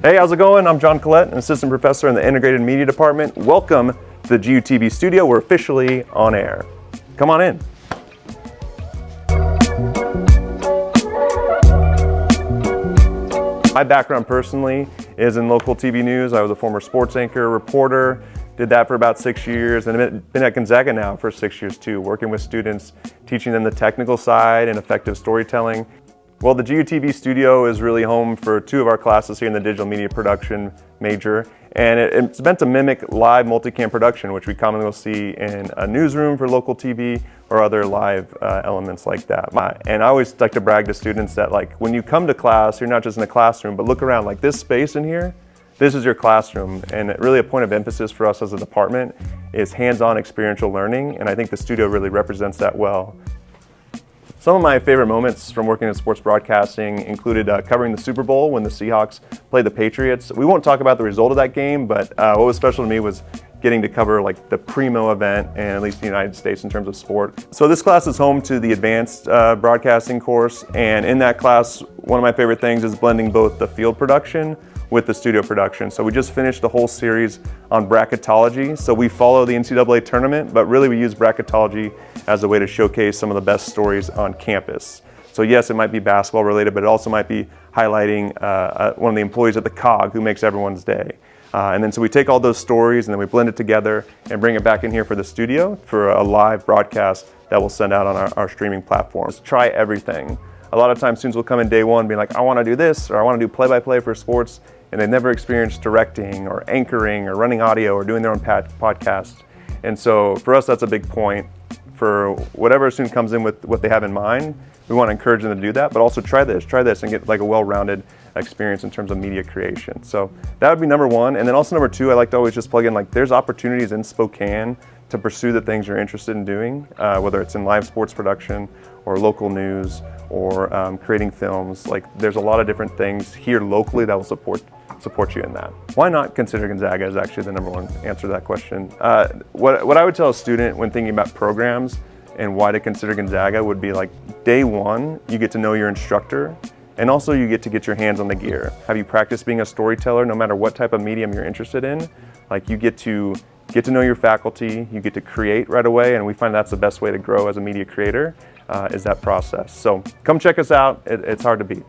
Hey, how's it going? I'm John Collett, an assistant professor in the Integrated Media Department. Welcome to the GUTV studio. We're officially on air. Come on in. My background personally is in local TV news. I was a former sports anchor, reporter, did that for about 6 years, and I've been at Gonzaga now for 6 years too, working with students, teaching them the technical side and effective storytelling. Well, the GUTV studio is really home for 2 of our classes here in the digital media production major, and it's meant to mimic live multicam production, which we commonly will see in a newsroom for local TV or other live elements like that. And I always like to brag to students that, like, when you come to class, you're not just in a classroom, but look around, like this space in here, this is your classroom. And really a point of emphasis for us as a department is hands-on experiential learning, and I think the studio really represents that well. Some of my favorite moments from working in sports broadcasting included covering the Super Bowl when the Seahawks played the Patriots. We won't talk about the result of that game, but what was special to me was getting to cover like the primo event in at least the United States in terms of sport. So this class is home to the advanced broadcasting course, and in that class, one of my favorite things is blending both the field production with the studio production. So we just finished a whole series on bracketology. So we follow the NCAA tournament, but really we use bracketology as a way to showcase some of the best stories on campus. So yes, it might be basketball related, but it also might be highlighting one of the employees at the COG who makes everyone's day. And then so we take all those stories and then we blend it together and bring it back in here for the studio for a live broadcast that we'll send out on our streaming platforms. Try everything. A lot of times students will come in day one being like, I want to do this, or I want to do play-by-play for sports, and they've never experienced directing or anchoring or running audio or doing their own podcast. And so for us, that's a big point. For whatever a student comes in with what they have in mind, we want to encourage them to do that, but also try this, and get like a well-rounded experience in terms of media creation. So that would be number one. And then also number two, I like to always just plug in, like, there's opportunities in Spokane to pursue the things you're interested in doing, whether it's in live sports production or local news or creating films. Like, there's a lot of different things here locally that will support you in that. Why not consider Gonzaga is actually the number one answer to that question. What I would tell a student when thinking about programs and why to consider Gonzaga would be, like, day one, you get to know your instructor, and also you get your hands on the gear. Have you practiced being a storyteller no matter what type of medium you're interested in? Like, you get to know your faculty, you get to create right away, and we find that's the best way to grow as a media creator, is that process. So come check us out, it's hard to beat.